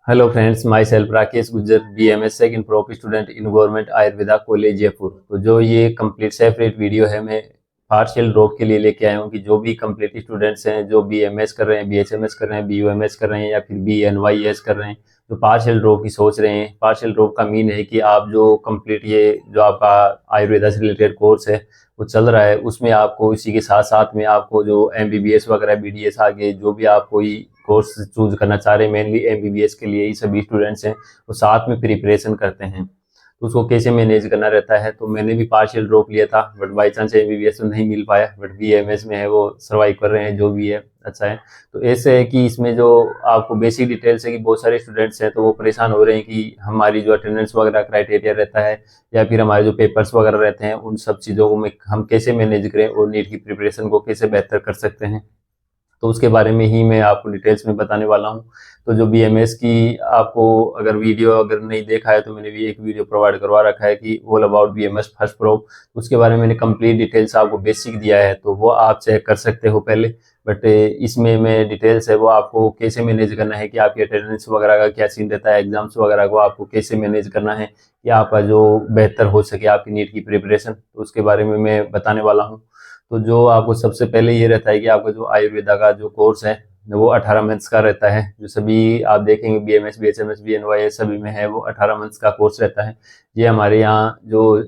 Hello friends, my self Rakesh Gujjar, BMS second prop student in government Ayurveda college Jaipur. तो जो ये complete separate video है, मैं पार्शियल ड्रॉप के लिए लेके आया हूँ कि जो भी कंप्लीट स्टूडेंट्स हैं, जो BMS कर रहे हैं, BHMS कर रहे हैं, BUMS कर रहे हैं या फिर BNYS कर रहे हैं, जो पार्शियल ड्रॉप की सोच रहे हैं। पार्शियल ड्रॉप का मीन है कि आप जो कंप्लीट ये जो आपका आयुर्वेदा से रिलेटेड कोर्स है वो चल रहा है, उसमें आपको इसी के साथ साथ में आपको जो MBBS वगैरह BDS आगे जो भी आप कोई कोर्स चूज करना चाह रहे हैं, मेनली MBBS के लिए ही सभी स्टूडेंट्स हैं, वो साथ में प्रिपरेशन करते हैं। तो उसको कैसे मैनेज करना रहता है, तो मैंने भी पार्शियल ड्रॉप लिया था, बट बाई चांस MBBS तो नहीं मिल पाया, बट BMS में है, वो सर्वाइव कर रहे हैं, जो भी है अच्छा है। तो ऐसे है कि इसमें जो आपको बेसिक डिटेल्स है कि बहुत सारे स्टूडेंट्स हैं तो वो परेशान हो रहे हैं कि हमारी जो अटेंडेंस वगैरह क्राइटेरिया रहता है या फिर हमारे जो पेपर्स वगैरह रहते हैं, उन सब चीज़ों को हम कैसे मैनेज करें और नीट की प्रिपरेशन को कैसे बेहतर कर सकते हैं। तो उसके बारे में ही मैं आपको डिटेल्स में बताने वाला हूँ। तो जो BMS की आपको अगर वीडियो अगर नहीं देखा है, तो मैंने भी एक वीडियो प्रोवाइड करवा रखा है कि all about BMS first pro, उसके बारे में मैंने कंप्लीट डिटेल्स आपको बेसिक दिया है, तो वो आप चेक कर सकते हो पहले। बट इसमें मैं डिटेल्स है वो आपको कैसे मैनेज करना है कि आपकी अटेंडेंस वगैरह का क्या सीन रहता है, एग्जाम्स वगैरह को आपको कैसे मैनेज करना है कि आपका जो बेहतर हो सके आपकी नीट की प्रिपरेशन, तो उसके बारे में मैं बताने वाला हूँ। तो जो आपको सबसे पहले ये रहता है कि आपका जो आयुर्वेदा का जो कोर्स है वो 18 मंथ्स का रहता है। जो सभी आप देखेंगे BMS, BHMS, BNYS सभी में है, वो 18 मंथ्स का कोर्स रहता है। ये हमारे यहाँ जो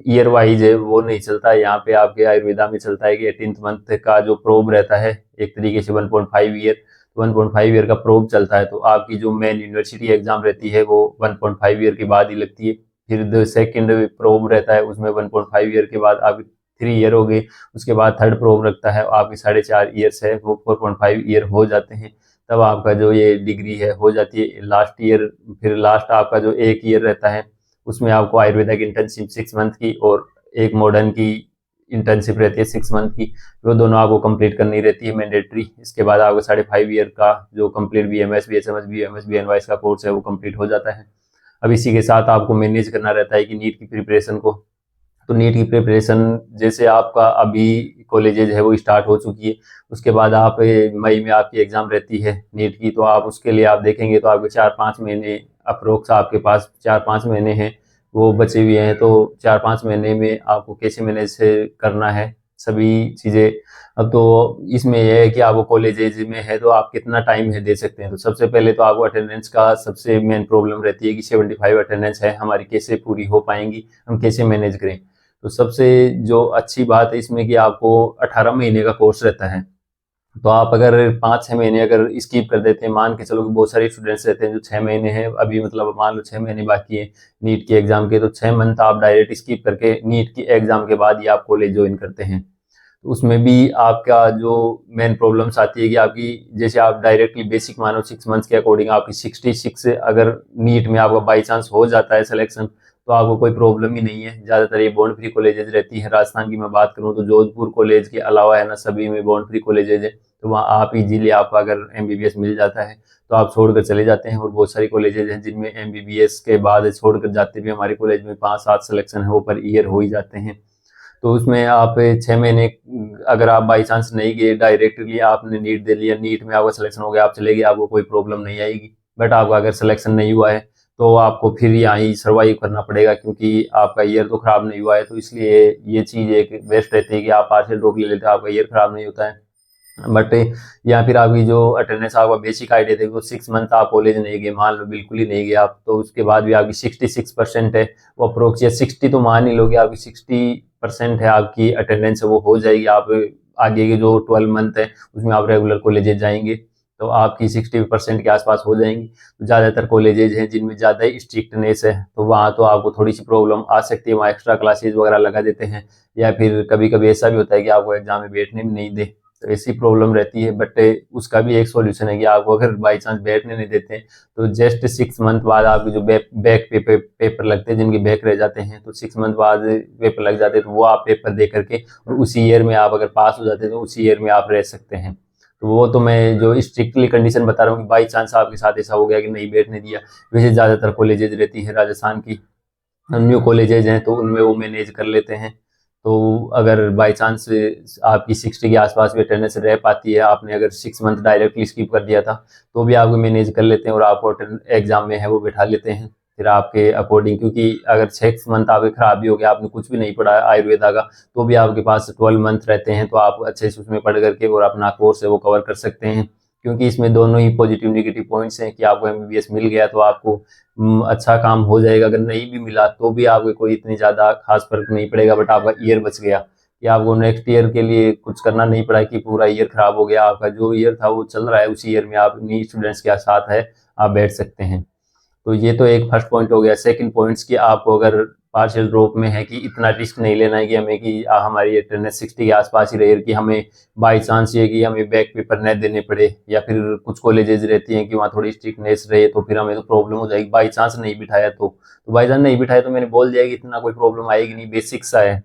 ईयर वाइज है वो नहीं चलता है, यहाँ पे आपके आयुर्वेदा में चलता है कि 18th मंथ का जो प्रोब रहता है, एक तरीके से 1.5 ईयर का प्रोब चलता है। तो आपकी जो मेन यूनिवर्सिटी एग्जाम रहती है वो 1.5 ईयर के बाद ही लगती है। फिर जो सेकेंड प्रोब रहता है उसमें 1.5 ईयर के बाद आप 3 ईयर हो गए। उसके बाद थर्ड प्रोब रखता है, आपके 4.5 ईयर्स है, वो 4.5 ईयर हो जाते हैं। तब आपका जो ये डिग्री है हो जाती है लास्ट ईयर। फिर लास्ट आपका जो 1 ईयर रहता है उसमें आपको आयुर्वेदा की इंटर्नशिप 6 मंथ की और एक मॉडर्न की इंटर्नशिप रहती है 6 मंथ की, वो दोनों आपको कंप्लीट करनी रहती है मैंडेटरी। इसके बाद आपको 5.5 ईयर का जो complete BMS, BHMS, BUMS, BNYS का कोर्स है वो कंप्लीट हो जाता है। अब इसी के साथ आपको मैनेज करना रहता है कि नीट की प्रिपरेशन को। तो नीट की प्रिपरेशन जैसे आपका अभी कॉलेजेज है वो स्टार्ट हो चुकी है, उसके बाद आप मई में आपकी एग्जाम रहती है नीट की। तो आप उसके लिए आप देखेंगे तो आपके 4-5 महीने अप्रोक्स आपके पास 4-5 महीने हैं वो बचे हुए हैं। तो 4-5 महीने में आपको कैसे मैनेज करना है सभी चीज़ें। अब तो इसमें यह है कि आपको कॉलेजेज में है तो आप कितना टाइम है दे सकते हैं। तो सबसे पहले तो आपको अटेंडेंस का सबसे मेन प्रॉब्लम रहती है कि 75 अटेंडेंस है हमारी, कैसे पूरी हो पाएंगी, हम कैसे मैनेज करें। तो सबसे जो अच्छी बात है इसमें कि आपको 18 महीने का कोर्स रहता है। तो आप अगर 5-6 महीने अगर स्किप कर देते हैं, मान के चलो कि बहुत सारे स्टूडेंट्स रहते हैं जो 6 महीने हैं अभी, मतलब मान लो 6 महीने बाकी है नीट के एग्जाम के, तो 6 मंथ आप डायरेक्ट स्किप करके नीट की एग्जाम के बाद ही आप कॉलेज ज्वाइन करते हैं। तो उसमें भी आपका जो मेन प्रॉब्लम्स आती है कि आपकी जैसे आप डायरेक्टली बेसिक मानो 6 मंथ्स के अकॉर्डिंग आपकी 66 अगर नीट में आपका बाई चांस हो जाता है सिलेक्शन, तो आपको कोई प्रॉब्लम ही नहीं है। ज़्यादातर ये बॉन्ड फ्री कॉलेजेस रहती है। राजस्थान की मैं बात करूँ तो जोधपुर कॉलेज के अलावा है ना, सभी में बॉन्ड फ्री कॉलेजेज है। तो वहाँ आप इजीली आपका अगर MBBS मिल जाता है तो आप छोड़कर चले जाते हैं। और बहुत सारी कॉलेजेज हैं जिनमें MBBS के बाद छोड़कर जाते भी, हमारे कॉलेज में 5-7 सिलेक्शन है वो पर ईयर हो ही जाते हैं। तो उसमें आप 6 महीने अगर आप बाई चांस नहीं गए, डायरेक्टली आपने नीट दे लिया, नीट में आपका सिलेक्शन हो गया, आप चले गए, आपको कोई प्रॉब्लम नहीं आएगी। बट आपका अगर सिलेक्शन नहीं हुआ है तो आपको फिर यहाँ ही सर्वाइव करना पड़ेगा, क्योंकि आपका ईयर तो खराब नहीं हुआ है। तो इसलिए ये चीज़ एक बेस्ट रहती है कि आप पार्शियल ड्रॉप ले लेते हैं, आपका ईयर खराब नहीं होता है। बट या फिर आपकी जो अटेंडेंस आपका बेसिक आइडिया थे वो 6 मंथ आप कॉलेज नहीं गए, मान लो बिल्कुल ही नहीं गए आप, तो उसके बाद भी आपकी 66% है वो अप्रोक्स, या 60 तो मान ही लोगे, आपकी 60% है आपकी अटेंडेंस है वो हो जाएगी। आप आगे के जो 12 मंथ है उसमें आप रेगुलर कॉलेजेज जाएंगे तो आपकी 60% के आसपास हो जाएंगी। तो ज़्यादातर कॉलेजेज हैं जिनमें ज़्यादा स्ट्रिक्टनेस है, तो वहाँ तो आपको थोड़ी सी प्रॉब्लम आ सकती है, वहाँ एक्स्ट्रा क्लासेज वगैरह लगा देते हैं, या फिर कभी कभी ऐसा भी होता है कि आपको एग्जाम में बैठने भी नहीं दे, तो ऐसी प्रॉब्लम रहती है। बट उसका भी एक सॉल्यूशन है कि आपको अगर बाई चांस बैठने नहीं देते तो जस्ट 6 मंथ बाद आपके जो बैक पेपर लगते हैं, जिनके बैक रह जाते हैं, तो 6 मंथ बाद पेपर लग जाते हैं, तो वो आप पेपर दे करके और उसी ईयर में आप अगर पास हो जाते हैं तो उसी ईयर में आप रह सकते हैं। तो वो तो मैं जो स्ट्रिक्टली कंडीशन बता रहा हूँ कि बाई चांस आपके साथ ऐसा हो गया कि नहीं बैठने दिया। वैसे ज़्यादातर कॉलेजेज रहती है राजस्थान की, न्यू कॉलेजेज हैं तो उनमें वो मैनेज कर लेते हैं। तो अगर बाई चांस आपकी 60 के आसपास भी अटेंडेंस रह पाती है, आपने अगर 6 मंथ डायरेक्टली स्किप कर दिया था तो भी आपको मैनेज कर लेते हैं और आपको एग्जाम में है वो बिठा लेते हैं फिर आपके अकॉर्डिंग। क्योंकि अगर 6 मंथ आपके खराब भी हो गया, आपने कुछ भी नहीं पढ़ा आयुर्वेदा का, तो भी आपके पास 12 मंथ रहते हैं, तो आप अच्छे से उसमें पढ़ करके और अपना कोर्स है वो कवर कर सकते हैं। क्योंकि इसमें दोनों ही पॉजिटिव नेगेटिव पॉइंट्स हैं कि आपको एमबीबीएस मिल गया तो आपको अच्छा काम हो जाएगा, अगर नहीं भी मिला तो भी आपको कोई इतनी ज़्यादा खास फर्क नहीं पड़ेगा, बट आपका ईयर बच गया कि आपको नेक्स्ट ईयर के लिए कुछ करना नहीं पड़ा कि पूरा ईयर खराब हो गया। आपका जो ईयर था वो चल रहा है, उसी ईयर में आप नी स्टूडेंट्स के साथ है आप बैठ सकते हैं। तो ये तो एक फर्स्ट पॉइंट हो गया। सेकंड पॉइंट्स कि आपको अगर पार्शियल ड्रॉप में है कि इतना रिस्क नहीं लेना है कि हमें कि हमारी अटेंडेंस 60 के आसपास ही रहे कि हमें बाई चांस ये कि हमें बैक पेपर न देने पड़े, या फिर कुछ कॉलेजेस रहती हैं कि वहाँ थोड़ी स्ट्रिक्टनेस रहे तो फिर हमें तो प्रॉब्लम हो जाएगी बाई चांस नहीं बिठाया तो बाई चांस नहीं बिठाया तो मैंने बोल दिया कि इतना कोई प्रॉब्लम आएगी नहीं, बेसिक सा है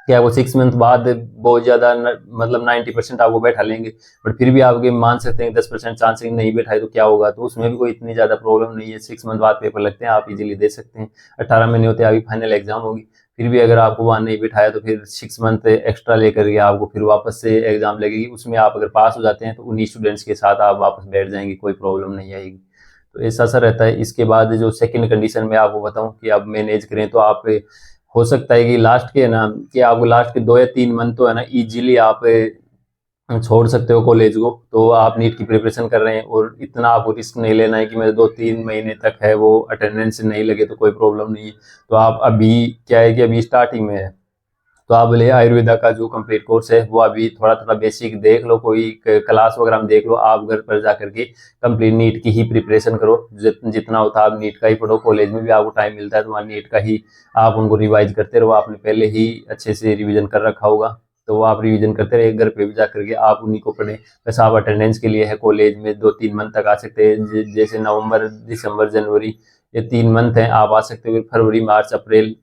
कि आपको 6 मंथ बाद बहुत ज़्यादा मतलब 90% आपको बैठा लेंगे, बट फिर भी आपके मान सकते हैं 10% चांस नहीं बैठाए तो क्या होगा, तो उसमें भी कोई इतनी ज़्यादा प्रॉब्लम नहीं है। 6 मंथ बाद पेपर लगते हैं, आप इजीली दे सकते हैं। 18 महीने होते हैं, अभी फाइनल एग्जाम होगी, फिर भी अगर आपको वहाँ नहीं बिठाया तो फिर 6 मंथ एक्स्ट्रा लेकर के आपको फिर वापस से एग्जाम लगेगी। उसमें आप अगर पास हो जाते हैं तो उन्हीं स्टूडेंट्स के साथ आप वापस बैठ जाएंगे, कोई प्रॉब्लम नहीं आएगी। तो ऐसा सा रहता है। इसके बाद जो सेकंड कंडीशन में आपको बताऊं कि आप मैनेज करें तो आप हो सकता है कि लास्ट के ना कि आपको लास्ट के 2 या 3 मंथ तो है ना इजीली आप छोड़ सकते हो कॉलेज को। तो आप नीट की प्रिपरेशन कर रहे हैं और इतना आपको रिस्क नहीं लेना है कि मेरे 2-3 महीने तक है वो अटेंडेंस नहीं लगे तो कोई प्रॉब्लम नहीं है। तो आप अभी क्या है कि अभी स्टार्टिंग में है, तो आप बोले आयुर्वेदा का जो कंप्लीट कोर्स है वो अभी थोड़ा थोड़ा बेसिक देख लो, कोई क्लास वगैरह में देख लो। आप घर पर जा करके कंप्लीट नीट की ही प्रिपरेशन करो, जितना होता है आप नीट का ही पढ़ो। कॉलेज में भी आपको टाइम मिलता है तो वहाँ नीट का ही आप उनको रिवाइज करते रहो। आपने पहले ही अच्छे से रिविजन कर रखा होगा तो वो आप रिविजन करते रहे, घर पे भी जा करके आप उन्हीं को पढ़ें। बस आप अटेंडेंस के लिए है कॉलेज में 2-3 मंथ तक आ सकते हैं, जैसे नवंबर दिसंबर जनवरी ये 3 मंथ हैं, आप आ सकते हो। फरवरी मार्च अप्रैल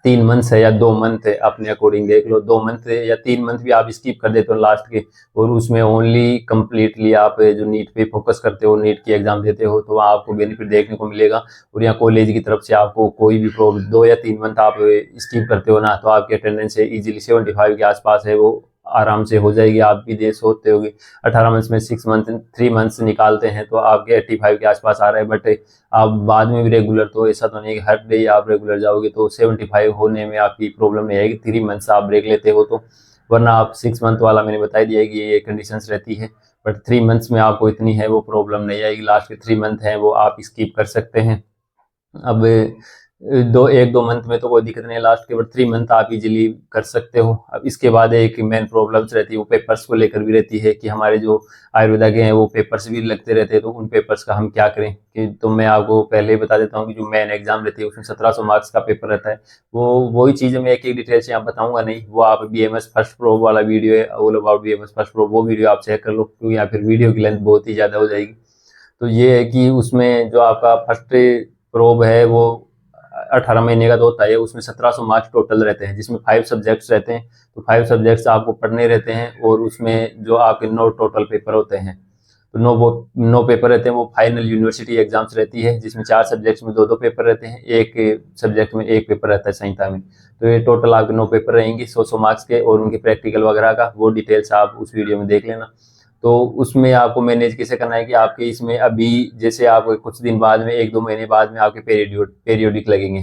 3 मंथ है या 2 मंथ है, अपने अकॉर्डिंग देख लो। 2 मंथ या 3 मंथ भी आप स्किप कर देते हो लास्ट के, और उसमें ओनली कंप्लीटली आप जो नीट पे फोकस करते हो, नीट की एग्जाम देते हो, तो वहाँ आपको बेनिफिट देखने को मिलेगा। और यहाँ कॉलेज की तरफ से आपको कोई भी प्रॉब्लम 2 या 3 मंथ आप स्किप करते हो ना, तो आपकी अटेंडेंस है इजीली 75 के आसपास है वो आराम से हो जाएगी। आप भी दे सोचते होगे 18 मंथ्स में 6 मंथ 3 मंथ्स निकालते हैं तो आपके 85 के आसपास आ रहा है, बट आप बाद में भी रेगुलर, तो ऐसा तो नहीं कि हर डे आप रेगुलर जाओगे तो 75 होने में आपकी प्रॉब्लम नहीं आएगी। 3 मंथ्स आप ब्रेक लेते हो तो, वरना आप 6 मंथ वाला मैंने बता दिया है कि ये कंडीशंस रहती है, बट 3 मंथ्स में आपको इतनी है वो प्रॉब्लम नहीं आएगी। लास्ट के 3 मंथ हैं वो आप स्किप कर सकते हैं। अब 1-2 मंथ में तो कोई दिक्कत नहीं है लास्ट के, बट 3 मंथ आप इजीली कर सकते हो। अब इसके बाद एक मेन प्रॉब्लम्स रहती है वो पेपर्स को लेकर भी रहती है कि हमारे जो आयुर्वेदा के हैं वो पेपर्स भी लगते रहते हैं, तो उन पेपर्स का हम क्या करें कि तो मैं आपको पहले ही बता देता हूँ कि जो मेन एग्जाम रहती है उसमें 1700 मार्क्स का पेपर रहता है। वही चीज़ें मैं एक एक डिटेल से यहाँ बताऊंगा नहीं, वो आप BMS फर्स्ट प्रो वाला वीडियो है all about BMS first pro, वो वीडियो आप चेक कर लो क्योंकि यहाँ फिर वीडियो की लेंथ बहुत ही ज़्यादा हो जाएगी। तो ये है कि उसमें जो आपका फर्स्ट प्रोब है वो 18 महीने का तो होता है, उसमें 1700 मार्क्स टोटल रहते हैं, जिसमें 5 सब्जेक्ट्स रहते हैं। तो 5 सब्जेक्ट्स आपको पढ़ने रहते हैं, और उसमें जो आपके 9 टोटल पेपर होते हैं, तो 9 पेपर रहते हैं। वो फाइनल यूनिवर्सिटी एग्जाम्स रहती है जिसमें 4 सब्जेक्ट्स में 2-2 पेपर रहते हैं, एक सब्जेक्ट में 1 पेपर रहता है संहिता में। तो ये टोटल आपके 9 पेपर रहेंगे 100 मार्क्स के, और उनके प्रैक्टिकल वगैरह का वो डिटेल्स आप उस वीडियो में देख लेना। तो उसमें आपको मैनेज कैसे करना है कि आपके इसमें अभी जैसे आप कुछ दिन बाद में 1-2 महीने बाद में आपके पीरियोडिक लगेंगे,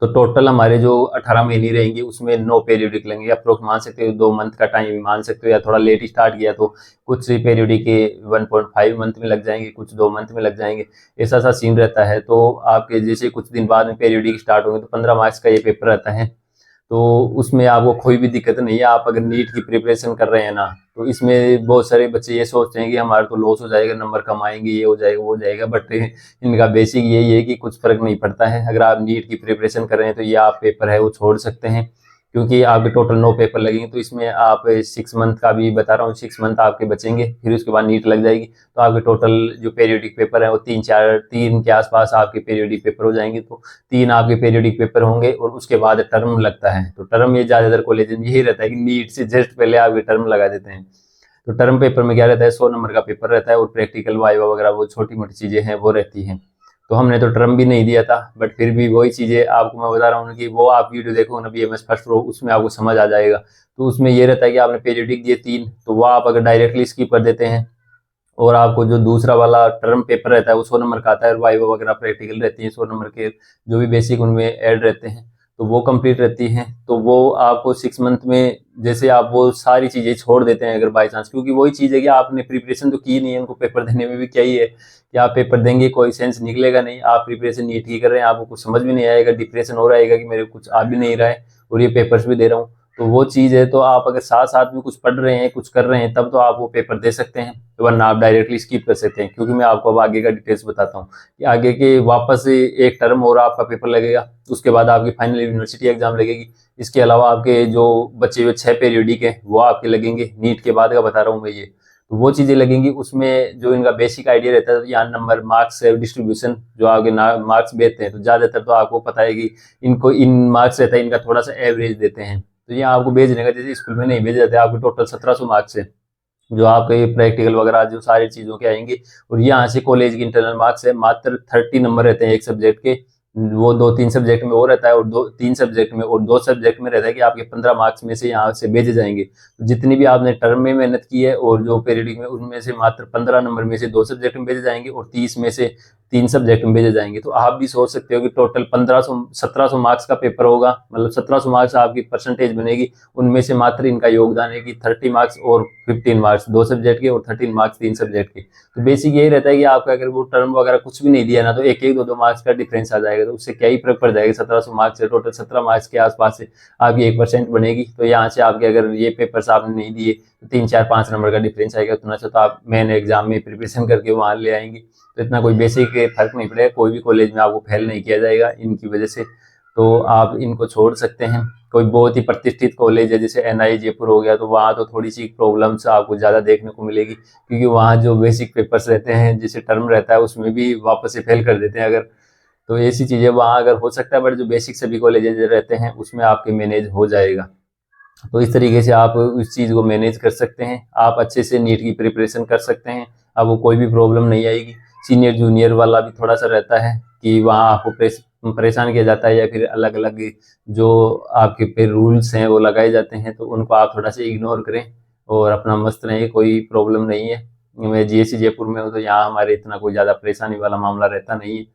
तो टोटल हमारे जो 18 महीने रहेंगे उसमें 9 पीरियोडिक लगेंगे। अप्रोक्स मान सकते हो 2 मंथ का टाइम मान सकते हो, या थोड़ा लेट स्टार्ट किया तो कुछ पीरियोडिक के 1.5 मंथ में लग जाएंगे, कुछ 2 मंथ में लग जाएंगे, ऐसा सा सीन रहता है। तो आपके जैसे कुछ दिन बाद में पीरियोडिक स्टार्ट होंगे तो 15 मार्क्स का ये पेपर रहता है। तो उसमें आपको कोई भी दिक्कत नहीं है। आप अगर नीट की प्रिपरेशन कर रहे हैं ना, तो इसमें बहुत सारे बच्चे ये सोचते हैं कि हमारा तो लॉस हो जाएगा, नंबर कम आएंगे, ये हो जाएगा वो हो जाएगा, बट इनका बेसिक यही है कि कुछ फर्क नहीं पड़ता है। अगर आप नीट की प्रिपरेशन कर रहे हैं तो ये आप पेपर है वो छोड़ सकते हैं, क्योंकि आपके टोटल 9 पेपर लगेंगे। तो इसमें आप 6 मंथ का भी बता रहा हूँ, 6 मंथ आपके बचेंगे, फिर उसके बाद नीट लग जाएगी। तो आपके टोटल जो पीरियोडिक पेपर है वो 3 के आसपास आपके पीरियोडिक पेपर हो जाएंगे। तो 3 आपके पीरियोडिक पेपर होंगे, और उसके बाद टर्म लगता है। तो टर्म ये ज़्यादातर कॉलेज में यही रहता है कि नीट से जस्ट पहले आपके टर्म लगा देते हैं। तो टर्म पेपर में क्या रहता है, 100 नंबर का पेपर रहता है, और प्रैक्टिकल वाइवा वगैरह वो छोटी मोटी चीज़ें हैं वो रहती हैं। तो हमने तो टर्म भी नहीं दिया था, बट फिर भी वही चीज़ें आपको मैं बता रहा हूँ कि वो आप वीडियो देखो ना BMS फर्स्ट रो, उसमें आपको समझ आ जाएगा। तो उसमें ये रहता है कि आपने पीरियडिक दिए 3, तो वो आप अगर डायरेक्टली स्किप कर देते हैं और आपको जो दूसरा वाला टर्म पेपर रहता है वो 100 नंबर का आता है, और वाइवा वगैरह प्रैक्टिकल रहती है 100 नंबर के, जो भी बेसिक उनमें ऐड रहते हैं, तो वो कंप्लीट रहती हैं। तो वो आपको 6 मंथ में, जैसे आप वो सारी चीज़ें छोड़ देते हैं अगर बाई चांस, क्योंकि वही चीज़ है कि आपने प्रिपरेशन तो की नहीं है, उनको पेपर देने में भी क्या ही है कि आप पेपर देंगे कोई सेंस निकलेगा नहीं। आप प्रिपरेशन नीट की कर रहे हैं, आपको कुछ समझ भी नहीं आएगा, डिप्रेशन हो रहेगा कि मेरे कुछ आ भी नहीं रहा है और ये पेपर्स भी दे रहा हूँ। तो वो चीज़ है, तो आप अगर साथ साथ में कुछ पढ़ रहे हैं, कुछ कर रहे हैं, तब तो आप वो पेपर दे सकते हैं, वरना आप डायरेक्टली स्किप कर सकते हैं। क्योंकि मैं आपको अब आगे का डिटेल्स बताता हूँ कि आगे के वापस से एक टर्म और आपका पेपर लगेगा, उसके बाद आपकी फाइनल यूनिवर्सिटी एग्जाम लगेगी। इसके अलावा आपके जो बचे हुए 6 पीरियडिक हैं वो आपके लगेंगे, नीट के बाद का बता रहा हूँ मैं ये। तो वो चीज़ें लगेंगी, उसमें जो इनका बेसिक आइडिया रहता है, यहाँ नंबर मार्क्स डिस्ट्रीब्यूशन जो आगे मार्क्स देते हैं, तो ज़्यादातर तो आपको पता है कि इनको इन मार्क्स रहता है, इनका थोड़ा सा एवरेज देते हैं। तो ये आपको भेजने का, जैसे स्कूल में नहीं भेजे जाते, आपके टोटल 1700 मार्क्स है जो आपके प्रैक्टिकल वगैरह जो सारी चीज़ों के आएंगे। और यहाँ से कॉलेज की इंटरनल मार्क्स है, मात्र 30 नंबर रहते हैं एक सब्जेक्ट के, वो 2-3 सब्जेक्ट में वो रहता है, और 2-3 सब्जेक्ट में और 2 सब्जेक्ट में रहता है कि आपके 15 मार्क्स में से यहाँ से भेजे जाएंगे। तो जितनी भी आपने टर्म में मेहनत की है और जो पीरियडिक में, उनमें से मात्र 15 नंबर में से 2 सब्जेक्ट में भेजे जाएंगे और 30 में से 3 सब्जेक्ट में भेजे जाएंगे। तो आप भी सोच सकते हो कि टोटल 1700 मार्क्स का पेपर होगा, मतलब 1700 मार्क्स आपकी परसेंटेज बनेगी। उनमें से मात्र इनका योगदान है कि 30 मार्क्स और 15 मार्क्स 2 सब्जेक्ट के और 13 मार्क्स 3 सब्जेक्ट के। तो बेसिक यही रहता है कि आपका अगर वो टर्म वगैरह कुछ भी नहीं दिया ना, तो एक एक 2-2 मार्क्स का डिफरेंस आ जाएगा, तो उससे क्या ही फर्क पड़ जाएगा। 1700 मार्क्स से टोटल 17 मार्क्स के आसपास से आपकी 1% बनेगी। तो यहाँ से आपके अगर ये पेपर्स आपने नहीं दिए तो 3-4-5 नंबर का डिफरेंस आएगा, उतना सा तो आप मेन एग्जाम में प्रिपरेशन करके वहाँ ले आएंगे। तो इतना कोई बेसिक फर्क नहीं पड़ेगा, कोई भी कॉलेज में आपको फेल नहीं किया जाएगा इनकी वजह से। तो आप इनको छोड़ सकते हैं। कोई बहुत ही प्रतिष्ठित कॉलेज है जैसे NIE जयपुर हो गया, तो वहाँ तो थोड़ी सी प्रॉब्लम्स आपको ज़्यादा देखने को मिलेगी, क्योंकि वहाँ जो बेसिक पेपर्स रहते हैं, जैसे टर्म रहता है, उसमें भी वापस से फेल कर देते हैं अगर, तो ऐसी चीज़ें वहाँ अगर हो सकता है, बट जो बेसिक सभी कॉलेजेज रहते हैं उसमें आपके मैनेज हो जाएगा। तो इस तरीके से आप उस चीज़ को मैनेज कर सकते हैं, आप अच्छे से नीट की प्रिपरेशन कर सकते हैं, आपको कोई भी प्रॉब्लम नहीं आएगी। सीनियर जूनियर वाला भी थोड़ा सा रहता है कि वहाँ आपको परेशान किया जाता है, या फिर अलग अलग जो आपके पे रूल्स हैं वो लगाए जाते हैं, तो उनको आप थोड़ा सा इग्नोर करें और अपना मस्त रहें, कोई प्रॉब्लम नहीं है। मैं GSC जयपुर में हूँ, तो यहाँ हमारे इतना कोई ज़्यादा परेशानी वाला मामला रहता नहीं है।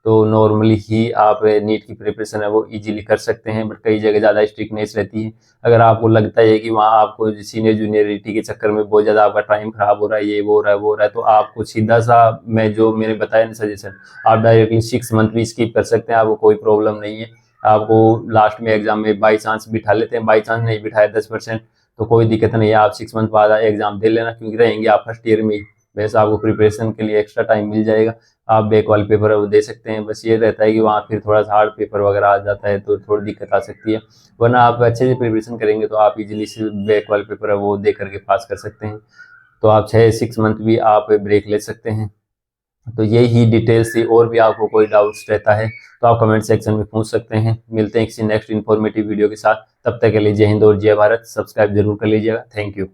तो नॉर्मली ही आप नीट की प्रिपरेशन है वो इजीली कर सकते हैं, बट कई जगह ज़्यादा स्ट्रिक्टनेस रहती है। अगर आपको लगता है कि वहाँ आपको सीनियर जूनियरिटी के चक्कर में बहुत ज़्यादा आपका टाइम खराब हो रहा है, ये वो हो रहा है वो हो रहा है, तो आपको सीधा सा मैंने बताया ना सजेशन, आप डायरेक्टली 6 मंथ भी स्किप कर सकते हैं, आपको कोई प्रॉब्लम नहीं है। आपको लास्ट में एग्जाम में बाई चांस बिठा लेते हैं, बाई चांस नहीं बिठाया 10%, तो कोई दिक्कत नहीं है, आप 6 मंथ बाद एग्जाम दे लेना, क्योंकि रहेंगे आप फर्स्ट ईयर में ही, वैसे आपको प्रिपरेशन के लिए एक्स्ट्रा टाइम मिल जाएगा। आप बैक वाले पेपर है वो दे सकते हैं। बस ये रहता है कि वहाँ फिर थोड़ा सा हार्ड पेपर वगैरह आ जाता है, तो थोड़ी दिक्कत आ सकती है, वरना आप अच्छे से प्रिपरेशन करेंगे तो आप इजीली से बैक वाले पेपर है वो दे करके पास कर सकते हैं। तो आप 6 मंथ भी आप ब्रेक ले सकते हैं। तो यही डिटेल्स थी, और भी आपको कोई डाउट्स रहता है तो आप कमेंट सेक्शन में पूछ सकते हैं। मिलते हैं किसी नेक्स्ट इन्फॉर्मेटिव वीडियो के साथ, तब तक के लिए जय हिंद और जय भारत। सब्सक्राइब जरूर कर लीजिएगा। Thank you.